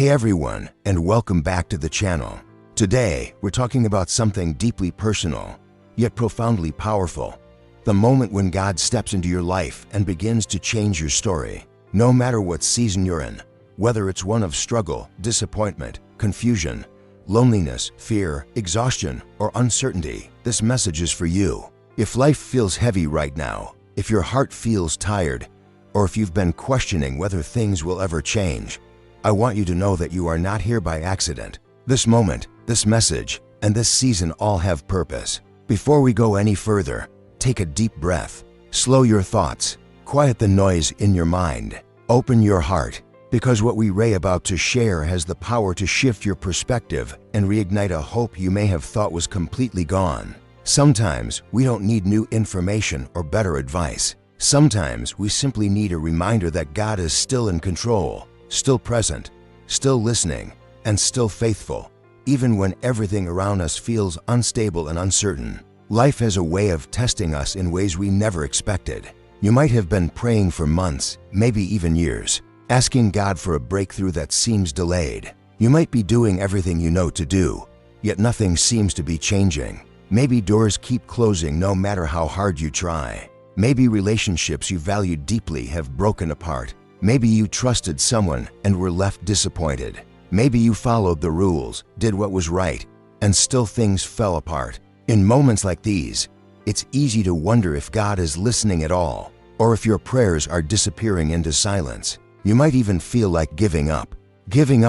Hey everyone, and welcome back to the channel. Today, we're talking about something deeply personal, yet profoundly powerful. The moment when God steps into your life and begins to change your story. No matter what season you're in, whether it's one of struggle, disappointment, confusion, loneliness, fear, exhaustion, or uncertainty, this message is for you. If life feels heavy right now, if your heart feels tired, or if you've been questioning whether things will ever change, I want you to know that you are not here by accident. This moment, this message, and this season all have purpose. Before we go any further, take a deep breath. Slow your thoughts. Quiet the noise in your mind. Open your heart, because what we're about to share has the power to shift your perspective and reignite a hope you may have thought was completely gone. Sometimes we don't need new information or better advice. Sometimes we simply need a reminder that God is still in control, still present, still listening, and still faithful, even when everything around us feels unstable and uncertain. Life has a way of testing us in ways we never expected. You might have been praying for months, maybe even years, asking God for a breakthrough that seems delayed. You might be doing everything you know to do, yet nothing seems to be changing. Maybe doors keep closing no matter how hard you try. Maybe relationships you valued deeply have broken apart. Maybe you trusted someone and were left disappointed. Maybe you followed the rules, did what was right, and still things fell apart. In moments like these, it's easy to wonder if God is listening at all, or if your prayers are disappearing into silence. You might even feel like giving up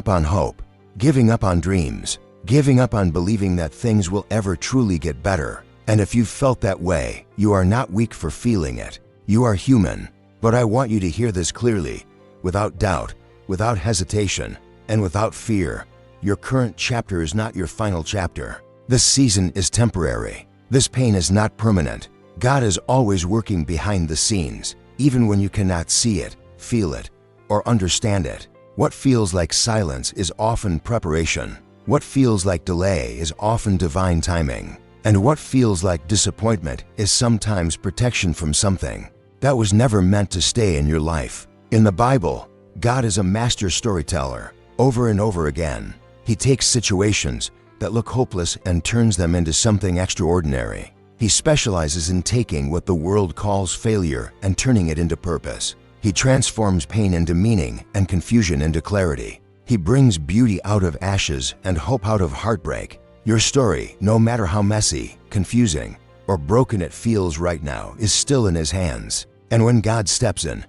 on hope, giving up on dreams, giving up on believing that things will ever truly get better. And if you've felt that way, you are not weak for feeling it. You are human. But I want you to hear this clearly, without doubt, without hesitation, and without fear. Your current chapter is not your final chapter. This season is temporary. This pain is not permanent. God is always working behind the scenes, even when you cannot see it, feel it, or understand it. What feels like silence is often preparation. What feels like delay is often divine timing. And what feels like disappointment is sometimes protection from something that was never meant to stay in your life. In the Bible, God is a master storyteller. Over and over again, He takes situations that look hopeless and turns them into something extraordinary. He specializes in taking what the world calls failure and turning it into purpose. He transforms pain into meaning and confusion into clarity. He brings beauty out of ashes and hope out of heartbreak. Your story, no matter how messy, confusing, or broken it feels right now, is still in His hands. And when God steps in,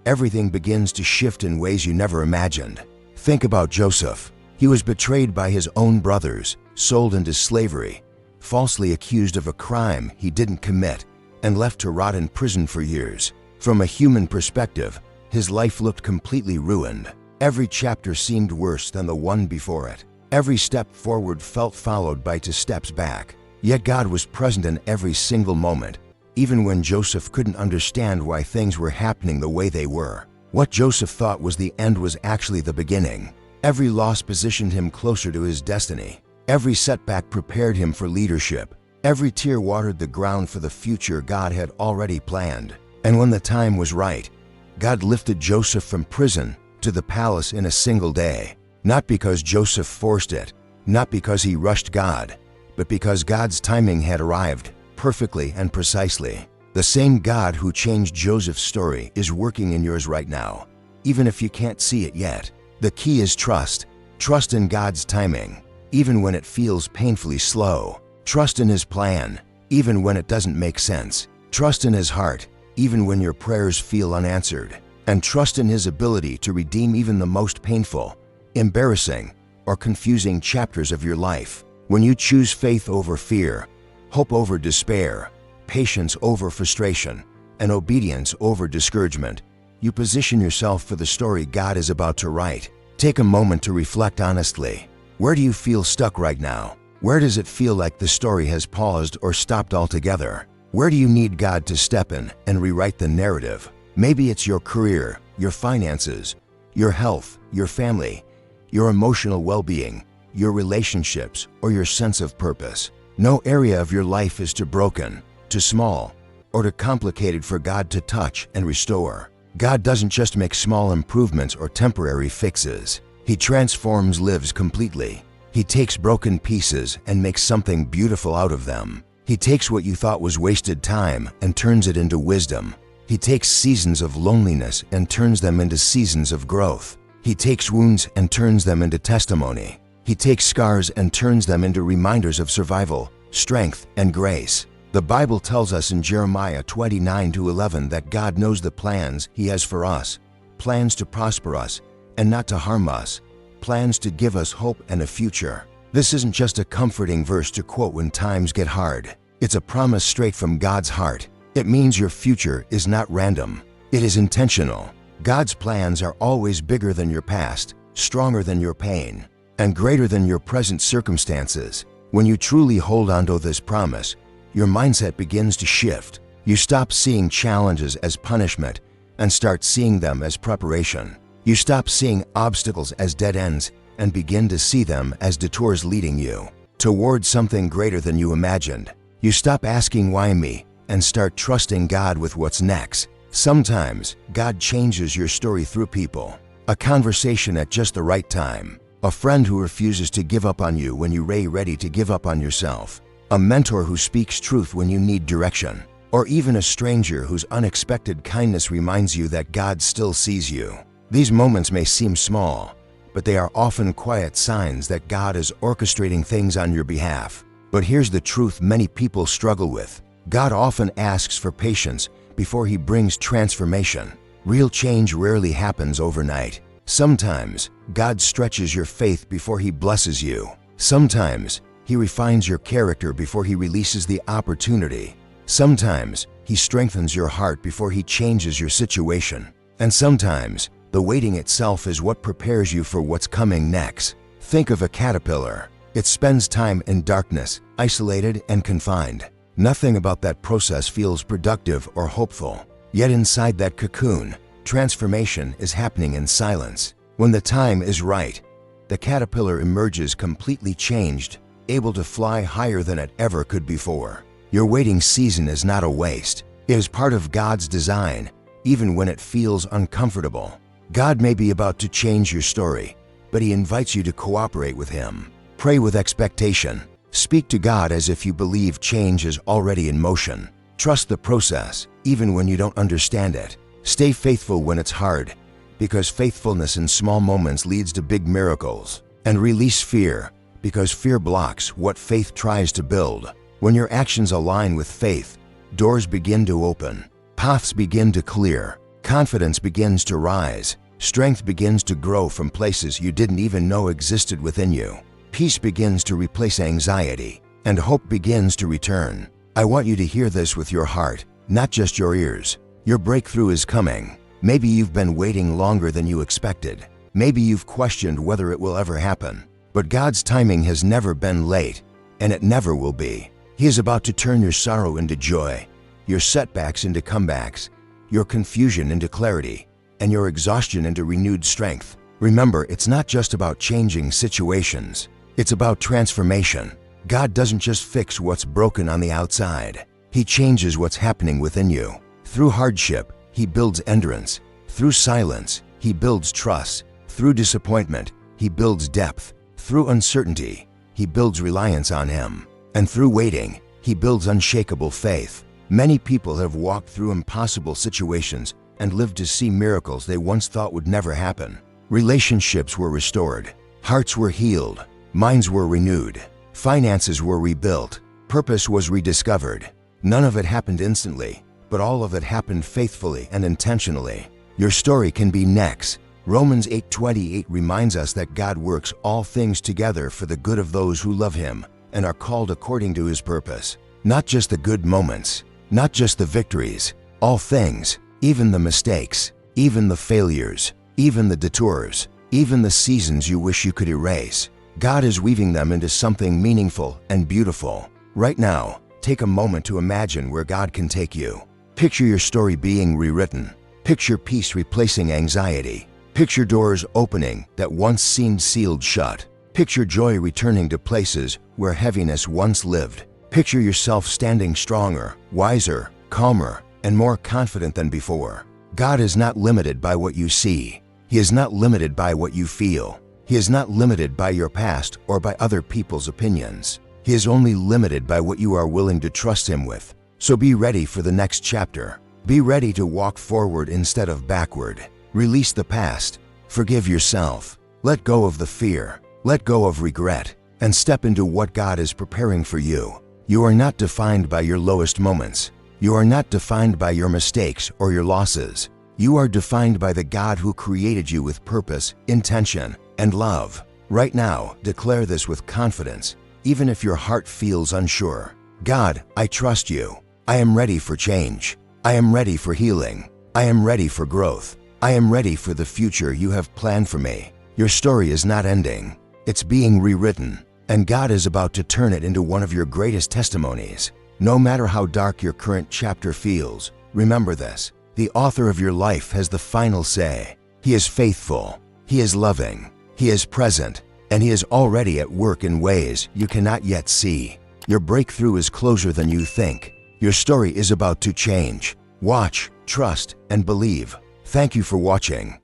everything begins to shift in ways you never imagined. Think about Joseph. He was betrayed by his own brothers, sold into slavery, falsely accused of a crime he didn't commit, and left to rot in prison for years. From a human perspective, his life looked completely ruined. Every chapter seemed worse than the one before it. Every step forward felt followed by 2 steps back. Yet God was present in every single moment, even when Joseph couldn't understand why things were happening the way they were. What Joseph thought was the end was actually the beginning. Every loss positioned him closer to his destiny. Every setback prepared him for leadership. Every tear watered the ground for the future God had already planned. And when the time was right, God lifted Joseph from prison to the palace in a single day. Not because Joseph forced it, not because he rushed God, but because God's timing had arrived perfectly and precisely. The same God who changed Joseph's story is working in yours right now, even if you can't see it yet. The key is trust. Trust in God's timing, even when it feels painfully slow. Trust in His plan, even when it doesn't make sense. Trust in His heart, even when your prayers feel unanswered. And trust in His ability to redeem even the most painful, embarrassing, or confusing chapters of your life. When you choose faith over fear, hope over despair, patience over frustration, and obedience over discouragement, you position yourself for the story God is about to write. Take a moment to reflect honestly. Where do you feel stuck right now? Where does it feel like the story has paused or stopped altogether? Where do you need God to step in and rewrite the narrative? Maybe it's your career, your finances, your health, your family, your emotional well-being, your relationships, or your sense of purpose. No area of your life is too broken, too small, or too complicated for God to touch and restore. God doesn't just make small improvements or temporary fixes. He transforms lives completely. He takes broken pieces and makes something beautiful out of them. He takes what you thought was wasted time and turns it into wisdom. He takes seasons of loneliness and turns them into seasons of growth. He takes wounds and turns them into testimony. He takes scars and turns them into reminders of survival, strength, and grace. The Bible tells us in Jeremiah 29:11 that God knows the plans He has for us, plans to prosper us and not to harm us, plans to give us hope and a future. This isn't just a comforting verse to quote when times get hard. It's a promise straight from God's heart. It means your future is not random. It is intentional. God's plans are always bigger than your past, stronger than your pain, and greater than your present circumstances. When you truly hold on to this promise, your mindset begins to shift. You stop seeing challenges as punishment and start seeing them as preparation. You stop seeing obstacles as dead ends and begin to see them as detours leading you towards something greater than you imagined. You stop asking why me and start trusting God with what's next. Sometimes God changes your story through people. A conversation at just the right time. A friend who refuses to give up on you when you're ready to give up on yourself. A mentor who speaks truth when you need direction. Or even a stranger whose unexpected kindness reminds you that God still sees you. These moments may seem small, but they are often quiet signs that God is orchestrating things on your behalf. But here's the truth many people struggle with. God often asks for patience before He brings transformation. Real change rarely happens overnight. Sometimes God stretches your faith before He blesses you. Sometimes He refines your character before He releases the opportunity. Sometimes He strengthens your heart before He changes your situation. And sometimes the waiting itself is what prepares you for what's coming next. Think of a caterpillar. It spends time in darkness, isolated and confined. Nothing about that process feels productive or hopeful. Yet inside that cocoon, transformation is happening in silence. When the time is right, the caterpillar emerges completely changed, able to fly higher than it ever could before. Your waiting season is not a waste. It is part of God's design, even when it feels uncomfortable. God may be about to change your story, but He invites you to cooperate with Him. Pray with expectation. Speak to God as if you believe change is already in motion. Trust the process, even when you don't understand it. Stay faithful when it's hard, because faithfulness in small moments leads to big miracles. And release fear, because fear blocks what faith tries to build. When your actions align with faith, doors begin to open, paths begin to clear, confidence begins to rise, strength begins to grow from places you didn't even know existed within you. Peace begins to replace anxiety, and hope begins to return. I want you to hear this with your heart, not just your ears. Your breakthrough is coming. Maybe you've been waiting longer than you expected. Maybe you've questioned whether it will ever happen. But God's timing has never been late, and it never will be. He is about to turn your sorrow into joy, your setbacks into comebacks, your confusion into clarity, and your exhaustion into renewed strength. Remember, it's not just about changing situations. It's about transformation. God doesn't just fix what's broken on the outside. He changes what's happening within you. Through hardship, He builds endurance. Through silence, He builds trust. Through disappointment, He builds depth. Through uncertainty, He builds reliance on Him. And through waiting, He builds unshakable faith. Many people have walked through impossible situations and lived to see miracles they once thought would never happen. Relationships were restored. Hearts were healed. Minds were renewed. Finances were rebuilt. Purpose was rediscovered. None of it happened instantly, but all of it happened faithfully and intentionally. Your story can be next. Romans 8:28 reminds us that God works all things together for the good of those who love Him and are called according to His purpose. Not just the good moments, not just the victories, all things, even the mistakes, even the failures, even the detours, even the seasons you wish you could erase. God is weaving them into something meaningful and beautiful. Right now, take a moment to imagine where God can take you. Picture your story being rewritten. Picture peace replacing anxiety. Picture doors opening that once seemed sealed shut. Picture joy returning to places where heaviness once lived. Picture yourself standing stronger, wiser, calmer, and more confident than before. God is not limited by what you see. He is not limited by what you feel. He is not limited by your past or by other people's opinions. He is only limited by what you are willing to trust Him with. So be ready for the next chapter. Be ready to walk forward instead of backward. Release the past. Forgive yourself. Let go of the fear. Let go of regret. And step into what God is preparing for you. You are not defined by your lowest moments. You are not defined by your mistakes or your losses. You are defined by the God who created you with purpose, intention, and love. Right now, declare this with confidence, even if your heart feels unsure. God, I trust you. I am ready for change. I am ready for healing. I am ready for growth. I am ready for the future you have planned for me. Your story is not ending. It's being rewritten, and God is about to turn it into one of your greatest testimonies. No matter how dark your current chapter feels, remember this: the author of your life has the final say. He is faithful. He is loving. He is present. And He is already at work in ways you cannot yet see. Your breakthrough is closer than you think. Your story is about to change. Watch, trust, and believe. Thank you for watching.